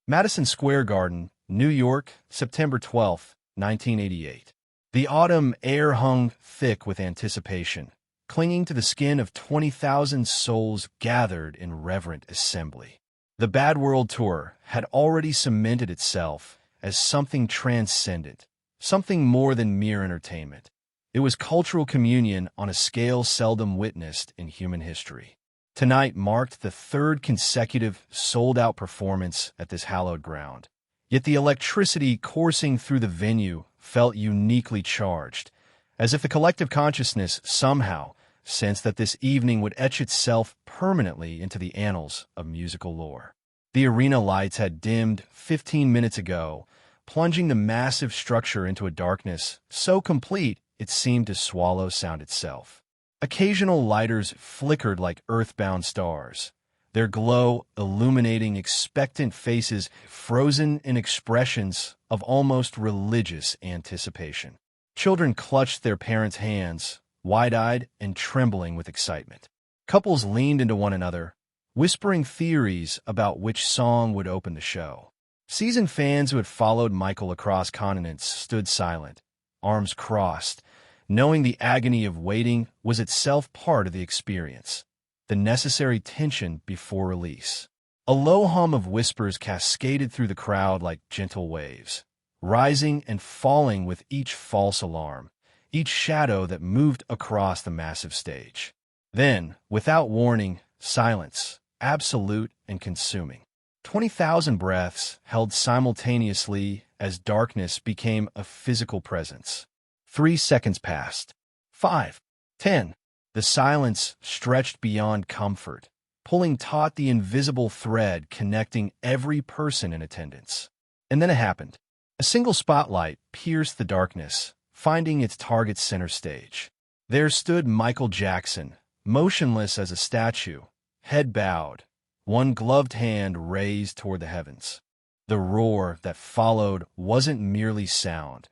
Madison Square Garden, New York, September 12, 1988. The autumn air hung thick with anticipation, clinging to the skin of 20,000 souls gathered in reverent assembly. The Bad World Tour had already cemented itself as something transcended, something more than mere entertainment. It was cultural communion on a scale seldom witnessed in human history. Tonight marked the third consecutive sold-out performance at this hallowed ground. Yet the electricity coursing through the venue felt uniquely charged, as if the collective consciousness somehow sensed that this evening would etch itself permanently into the annals of musical lore. The arena lights had dimmed 15 minutes ago, plunging the massive structure into a darkness so complete it seemed to swallow sound itself. Occasional lighters flickered like earthbound stars, their glow illuminating expectant faces frozen in expressions of almost religious anticipation. Children clutched their parents' hands, wide-eyed and trembling with excitement. Couples leaned into one another, whispering theories about which song would open the show. Seasoned fans who had followed Michael across continents stood silent, arms crossed, knowing the agony of waiting was itself part of the experience, the necessary tension before release. A low hum of whispers cascaded through the crowd like gentle waves, rising and falling with each false alarm, each shadow that moved across the massive stage. Then, without warning, silence, absolute and consuming. 20,000 breaths held simultaneously as darkness became a physical presence. 3 seconds passed. 5. 10. The silence stretched beyond comfort, pulling taut the invisible thread connecting every person in attendance. And then it happened. A single spotlight pierced the darkness, finding its target center stage. There stood Michael Jackson, motionless as a statue, head bowed, one gloved hand raised toward the heavens. The roar that followed wasn't merely sound.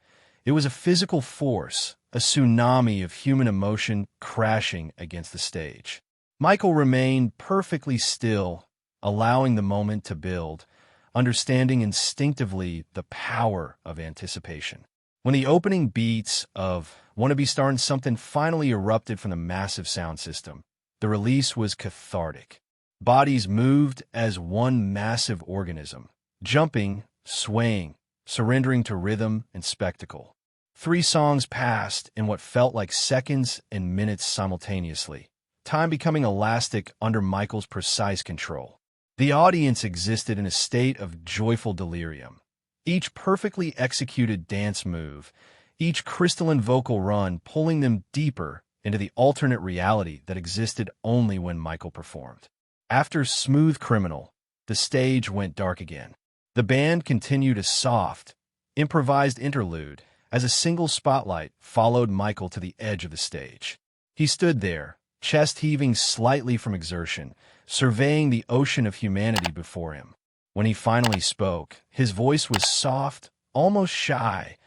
It was a physical force, a tsunami of human emotion crashing against the stage. Michael remained perfectly still, allowing the moment to build, understanding instinctively the power of anticipation. When the opening beats of "Wanna Be Startin' Something" finally erupted from the massive sound system, the release was cathartic. Bodies moved as one massive organism, jumping, swaying, surrendering to rhythm and spectacle. 3 songs passed in what felt like seconds and minutes simultaneously, time becoming elastic under Michael's precise control. The audience existed in a state of joyful delirium. Each perfectly executed dance move, each crystalline vocal run pulling them deeper into the alternate reality that existed only when Michael performed. After Smooth Criminal, the stage went dark again. The band continued a soft, improvised interlude as a single spotlight followed Michael to the edge of the stage. He stood there, chest heaving slightly from exertion, surveying the ocean of humanity before him. When he finally spoke, his voice was soft, almost shy,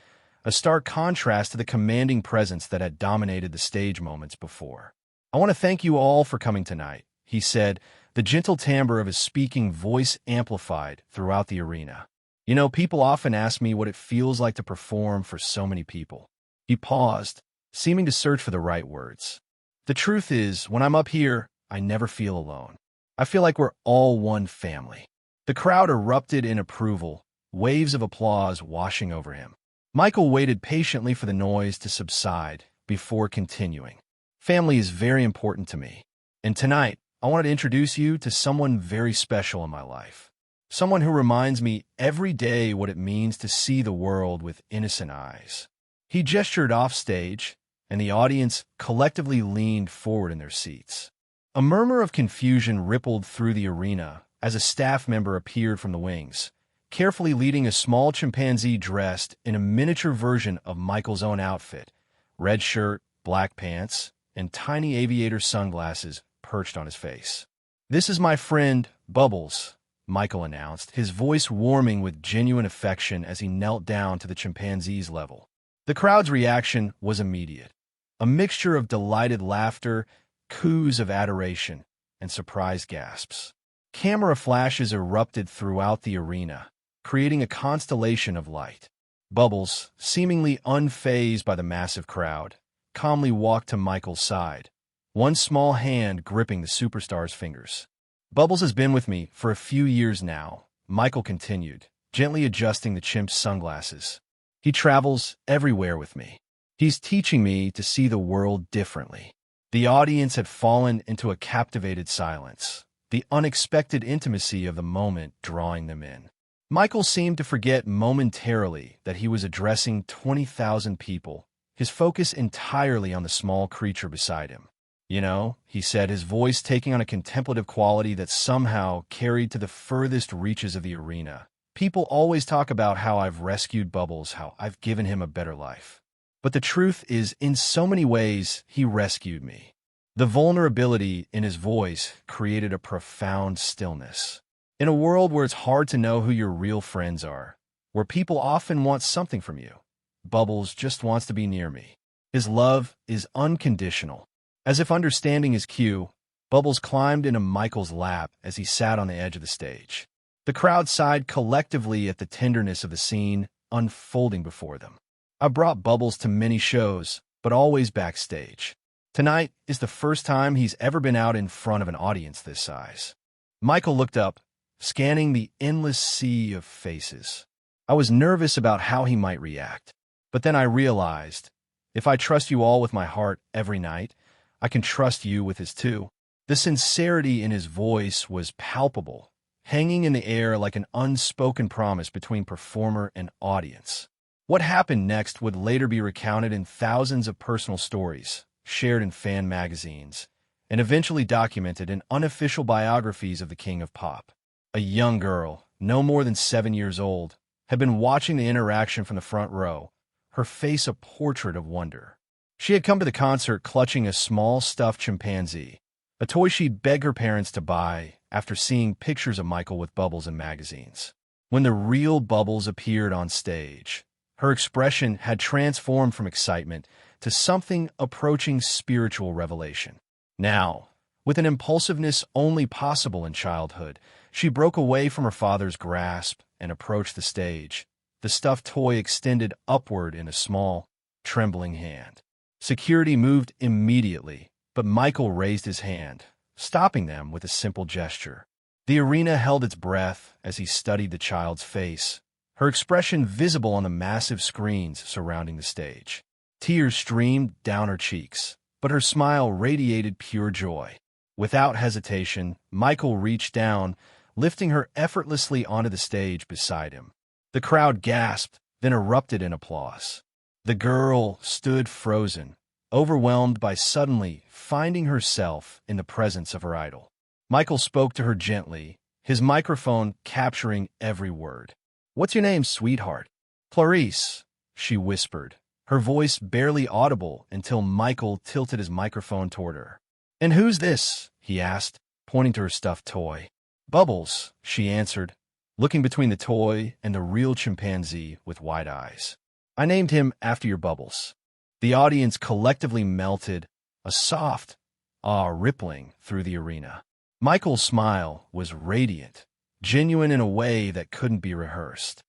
a stark contrast to the commanding presence that had dominated the stage moments before. "I want to thank you all for coming tonight," he said, the gentle timbre of his speaking voice amplified throughout the arena. "You know, people often ask me what it feels like to perform for so many people." He paused, seeming to search for the right words. "The truth is, when I'm up here, I never feel alone. I feel like we're all one family." The crowd erupted in approval, waves of applause washing over him. Michael waited patiently for the noise to subside before continuing. "Family is very important to me, and tonight, I wanted to introduce you to someone very special in my life. Someone who reminds me every day what it means to see the world with innocent eyes." He gestured off stage, and the audience collectively leaned forward in their seats. A murmur of confusion rippled through the arena as a staff member appeared from the wings, carefully leading a small chimpanzee dressed in a miniature version of Michael's own outfit, red shirt, black pants, and tiny aviator sunglasses perched on his face. "This is my friend, Bubbles," Michael announced, his voice warming with genuine affection as he knelt down to the chimpanzee's level. The crowd's reaction was immediate, a mixture of delighted laughter, coos of adoration, and surprised gasps. Camera flashes erupted throughout the arena, creating a constellation of light. Bubbles, seemingly unfazed by the massive crowd, calmly walked to Michael's side, one small hand gripping the superstar's fingers. Bubbles has been with me for a few years now, Michael continued, gently adjusting the chimp's sunglasses. He travels everywhere with me. He's teaching me to see the world differently. The audience had fallen into a captivated silence, the unexpected intimacy of the moment drawing them in. Michael seemed to forget momentarily that he was addressing 20,000 people, his focus entirely on the small creature beside him. "You know," he said, his voice taking on a contemplative quality that somehow carried to the furthest reaches of the arena. "People always talk about how I've rescued Bubbles, how I've given him a better life. But the truth is, in so many ways, he rescued me." The vulnerability in his voice created a profound stillness. In a world where it's hard to know who your real friends are, where people often want something from you, Bubbles just wants to be near me. His love is unconditional. As if understanding his cue, Bubbles climbed into Michael's lap as he sat on the edge of the stage. The crowd sighed collectively at the tenderness of the scene unfolding before them. "I brought Bubbles to many shows, but always backstage. Tonight is the first time he's ever been out in front of an audience this size." Michael looked up, scanning the endless sea of faces. "I was nervous about how he might react, but then I realized, if I trust you all with my heart every night, I can trust you with his too." The sincerity in his voice was palpable, hanging in the air like an unspoken promise between performer and audience. What happened next would later be recounted in thousands of personal stories, shared in fan magazines, and eventually documented in unofficial biographies of the King of Pop. A young girl, no more than 7 years old, had been watching the interaction from the front row, her face a portrait of wonder. She had come to the concert clutching a small stuffed chimpanzee, a toy she'd begged her parents to buy after seeing pictures of Michael with Bubbles in magazines. When the real Bubbles appeared on stage, her expression had transformed from excitement to something approaching spiritual revelation. Now, with an impulsiveness only possible in childhood, she broke away from her father's grasp and approached the stage, the stuffed toy extended upward in a small, trembling hand. Security moved immediately, but Michael raised his hand, stopping them with a simple gesture. The arena held its breath as he studied the child's face, her expression visible on the massive screens surrounding the stage. Tears streamed down her cheeks, but her smile radiated pure joy. Without hesitation, Michael reached down, lifting her effortlessly onto the stage beside him. The crowd gasped, then erupted in applause. The girl stood frozen, overwhelmed by suddenly finding herself in the presence of her idol. Michael spoke to her gently, his microphone capturing every word. "What's your name, sweetheart?" "Clarisse," she whispered, her voice barely audible until Michael tilted his microphone toward her. "And who's this?" he asked, pointing to her stuffed toy. "Bubbles," she answered, looking between the toy and the real chimpanzee with wide eyes. "I named him after your Bubbles." The audience collectively melted, a soft awe rippling through the arena. Michael's smile was radiant, genuine in a way that couldn't be rehearsed.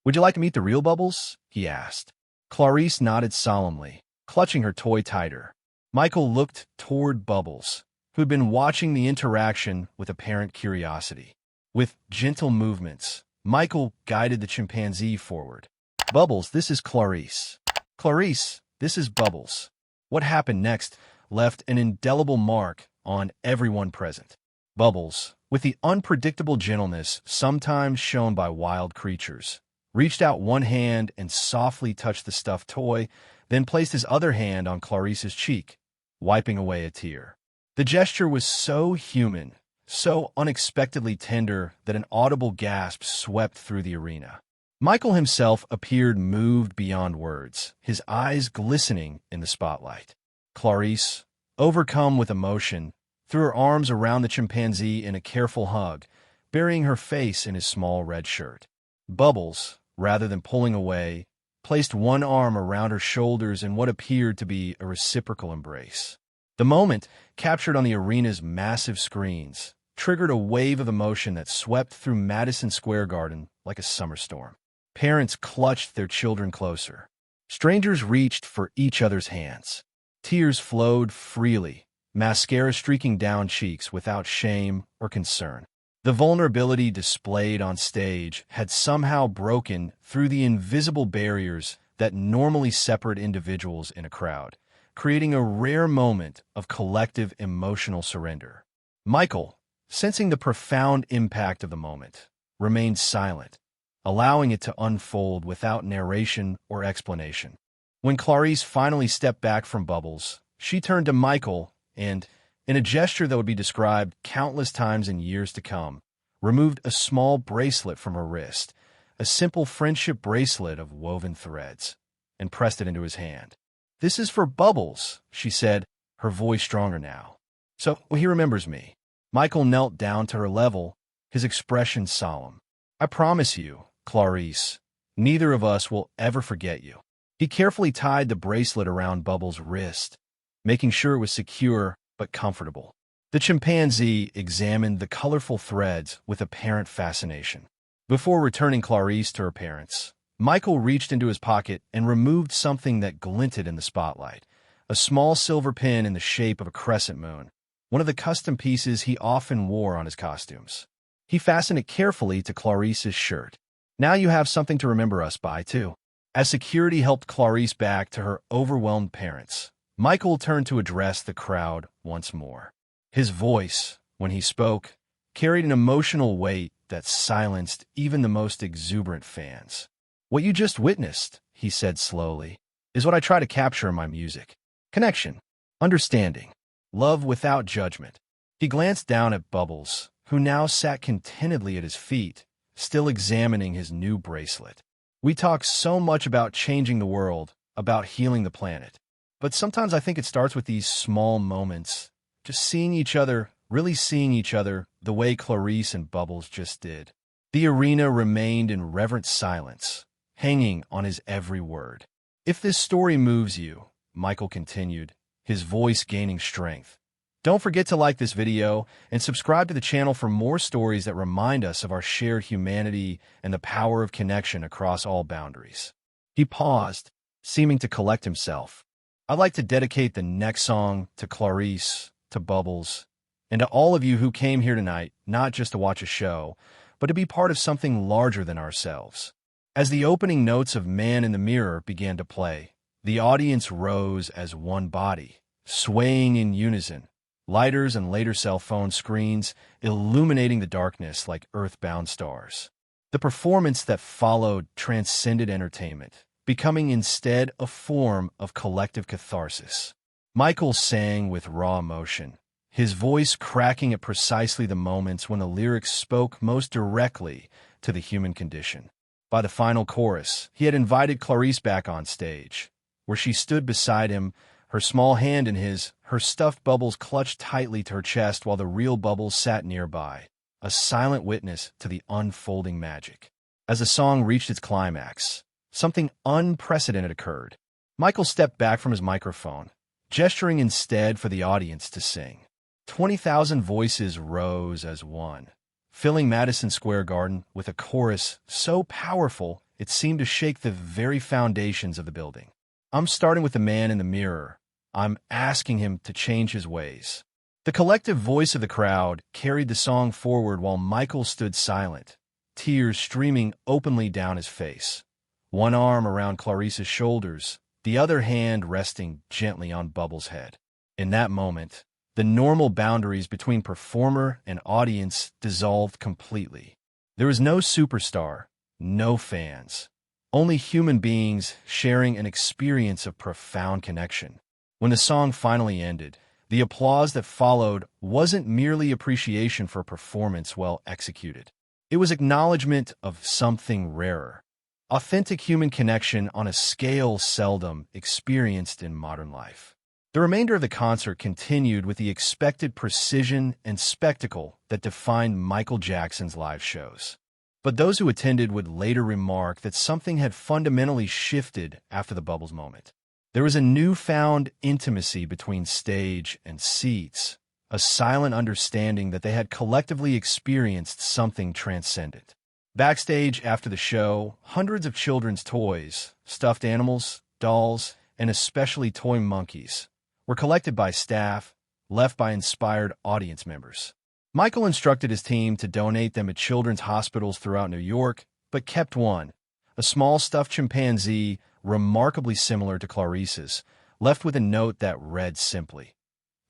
"Would you like to meet the real Bubbles?" he asked. Clarisse nodded solemnly, clutching her toy tighter. Michael looked toward Bubbles, who had been watching the interaction with apparent curiosity. With gentle movements, Michael guided the chimpanzee forward. "Bubbles, this is Clarisse. Clarisse, this is Bubbles." What happened next left an indelible mark on everyone present. Bubbles, with the unpredictable gentleness sometimes shown by wild creatures, reached out one hand and softly touched the stuffed toy, then placed his other hand on Clarisse's cheek, wiping away a tear. The gesture was so human, so unexpectedly tender that an audible gasp swept through the arena. Michael himself appeared moved beyond words, his eyes glistening in the spotlight. Clarisse, overcome with emotion, threw her arms around the chimpanzee in a careful hug, burying her face in his small red shirt. Bubbles, rather than pulling away, placed one arm around her shoulders in what appeared to be a reciprocal embrace. The moment, captured on the arena's massive screens, triggered a wave of emotion that swept through Madison Square Garden like a summer storm. Parents clutched their children closer. Strangers reached for each other's hands. Tears flowed freely, mascara streaking down cheeks without shame or concern. The vulnerability displayed on stage had somehow broken through the invisible barriers that normally separate individuals in a crowd, creating a rare moment of collective emotional surrender. Michael, sensing the profound impact of the moment, remained silent, allowing it to unfold without narration or explanation. When Clarisse finally stepped back from Bubbles, she turned to Michael and, in a gesture that would be described countless times in years to come, removed a small bracelet from her wrist, a simple friendship bracelet of woven threads, and pressed it into his hand. "This is for Bubbles," she said, her voice stronger now. "So he remembers me." Michael knelt down to her level, his expression solemn. "I promise you, Clarisse, neither of us will ever forget you." He carefully tied the bracelet around Bubbles' wrist, making sure it was secure but comfortable. The chimpanzee examined the colorful threads with apparent fascination. Before returning Clarisse to her parents, Michael reached into his pocket and removed something that glinted in the spotlight, a small silver pin in the shape of a crescent moon, one of the custom pieces he often wore on his costumes. He fastened it carefully to Clarisse's shirt. "Now you have something to remember us by, too." As security helped Clarisse back to her overwhelmed parents, Michael turned to address the crowd once more. His voice, when he spoke, carried an emotional weight that silenced even the most exuberant fans. "What you just witnessed," he said slowly, "is what I try to capture in my music. Connection, understanding, love without judgment." He glanced down at Bubbles, who now sat contentedly at his feet, still examining his new bracelet. "We talk so much about changing the world, about healing the planet. But sometimes I think it starts with these small moments, just seeing each other, really seeing each other, the way Clarisse and Bubbles just did." The arena remained in reverent silence, hanging on his every word. "If this story moves you," Michael continued, his voice gaining strength, "don't forget to like this video and subscribe to the channel for more stories that remind us of our shared humanity and the power of connection across all boundaries." He paused, seeming to collect himself. "I'd like to dedicate the next song to Clarisse, to Bubbles, and to all of you who came here tonight, not just to watch a show, but to be part of something larger than ourselves." As the opening notes of Man in the Mirror began to play, the audience rose as one body, swaying in unison, lighters and later cell phone screens illuminating the darkness like earthbound stars. The performance that followed transcended entertainment, becoming instead a form of collective catharsis. Michael sang with raw emotion, his voice cracking at precisely the moments when the lyrics spoke most directly to the human condition. By the final chorus, he had invited Clarisse back on stage, where she stood beside him, her small hand in his, her stuffed Bubbles clutched tightly to her chest while the real Bubbles sat nearby, a silent witness to the unfolding magic. As the song reached its climax, something unprecedented occurred. Michael stepped back from his microphone, gesturing instead for the audience to sing. 20,000 voices rose as one, filling Madison Square Garden with a chorus so powerful it seemed to shake the very foundations of the building. "I'm starting with the man in the mirror. I'm asking him to change his ways." The collective voice of the crowd carried the song forward while Michael stood silent, tears streaming openly down his face, one arm around Clarisse's shoulders, the other hand resting gently on Bubbles' head. In that moment, the normal boundaries between performer and audience dissolved completely. There was no superstar, no fans, only human beings sharing an experience of profound connection. When the song finally ended, the applause that followed wasn't merely appreciation for a performance well executed. It was acknowledgement of something rarer, authentic human connection on a scale seldom experienced in modern life. The remainder of the concert continued with the expected precision and spectacle that defined Michael Jackson's live shows. But those who attended would later remark that something had fundamentally shifted after the Bubbles moment. There was a newfound intimacy between stage and seats, a silent understanding that they had collectively experienced something transcendent. Backstage after the show, hundreds of children's toys, stuffed animals, dolls, and especially toy monkeys were collected by staff, left by inspired audience members. Michael instructed his team to donate them at children's hospitals throughout New York, but kept one, a small stuffed chimpanzee remarkably similar to Clarisse's, left with a note that read simply,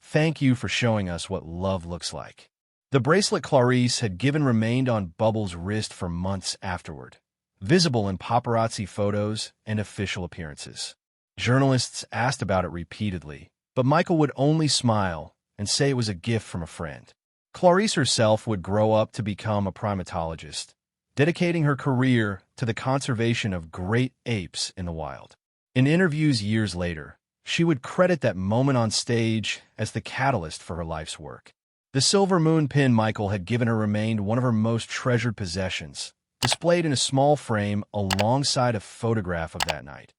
"Thank you for showing us what love looks like." The bracelet Clarisse had given remained on Bubbles' wrist for months afterward, visible in paparazzi photos and official appearances. Journalists asked about it repeatedly, but Michael would only smile and say it was a gift from a friend. Clarisse herself would grow up to become a primatologist, dedicating her career to the conservation of great apes in the wild. In interviews years later, she would credit that moment on stage as the catalyst for her life's work. The silver moon pin Michael had given her remained one of her most treasured possessions, displayed in a small frame alongside a photograph of that night.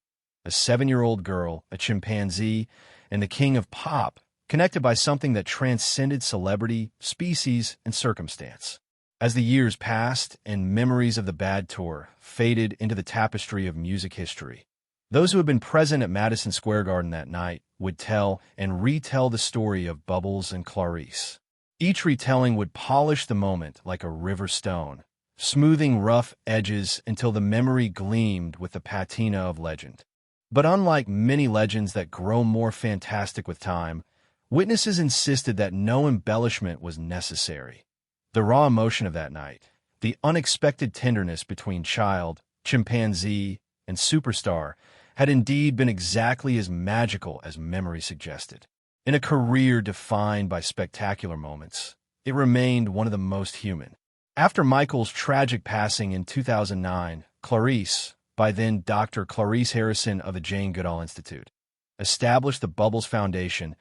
A 7-year-old girl, a chimpanzee, and the king of pop, connected by something that transcended celebrity, species, and circumstance. As the years passed and memories of the Bad Tour faded into the tapestry of music history, those who had been present at Madison Square Garden that night would tell and retell the story of Bubbles and Clarisse. Each retelling would polish the moment like a river stone, smoothing rough edges until the memory gleamed with the patina of legend. But unlike many legends that grow more fantastic with time, witnesses insisted that no embellishment was necessary. The raw emotion of that night, the unexpected tenderness between child, chimpanzee, and superstar, had indeed been exactly as magical as memory suggested. In a career defined by spectacular moments, it remained one of the most human. After Michael's tragic passing in 2009, Clarisse, by then Dr. Clarisse Harrison of the Jane Goodall Institute, established the Bubbles Foundation,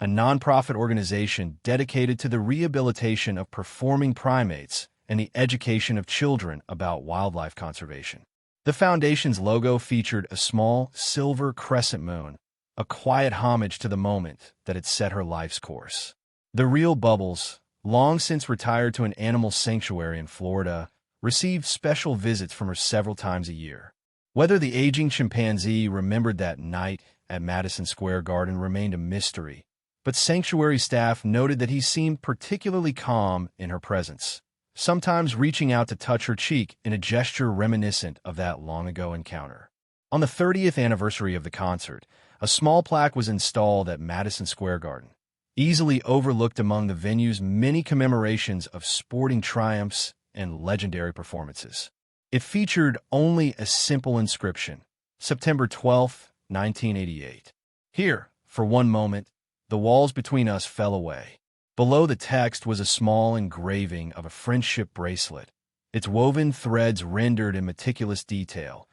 a nonprofit organization dedicated to the rehabilitation of performing primates and the education of children about wildlife conservation. The foundation's logo featured a small silver crescent moon, a quiet homage to the moment that had set her life's course. The real Bubbles, long since retired to an animal sanctuary in Florida, received special visits from her several times a year. Whether the aging chimpanzee remembered that night at Madison Square Garden remained a mystery, but sanctuary staff noted that he seemed particularly calm in her presence, sometimes reaching out to touch her cheek in a gesture reminiscent of that long-ago encounter. On the 30th anniversary of the concert, a small plaque was installed at Madison Square Garden, easily overlooked among the venue's many commemorations of sporting triumphs and legendary performances. It featured only a simple inscription, September 12, 1988. Here, for one moment, the walls between us fell away. Below the text was a small engraving of a friendship bracelet, its woven threads rendered in meticulous detail,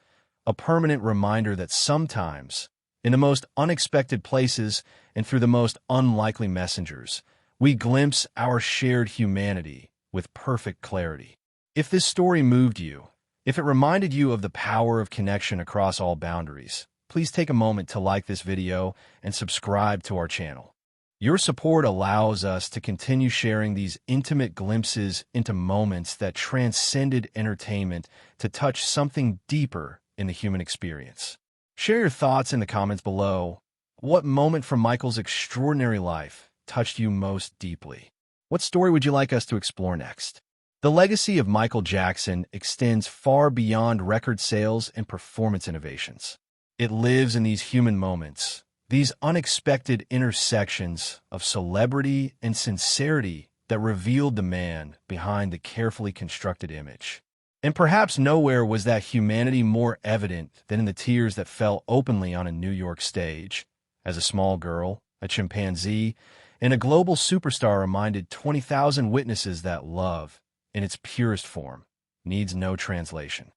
a permanent reminder that sometimes, in the most unexpected places and through the most unlikely messengers, we glimpse our shared humanity with perfect clarity. If this story moved you, if it reminded you of the power of connection across all boundaries, please take a moment to like this video and subscribe to our channel. Your support allows us to continue sharing these intimate glimpses into moments that transcended entertainment to touch something deeper in the human experience. Share your thoughts in the comments below. What moment from Michael's extraordinary life touched you most deeply? What story would you like us to explore next? The legacy of Michael Jackson extends far beyond record sales and performance innovations. It lives in these human moments, these unexpected intersections of celebrity and sincerity that revealed the man behind the carefully constructed image. And perhaps nowhere was that humanity more evident than in the tears that fell openly on a New York stage, as a small girl, a chimpanzee, and a global superstar reminded 20,000 witnesses that love, in its purest form, needs no translation.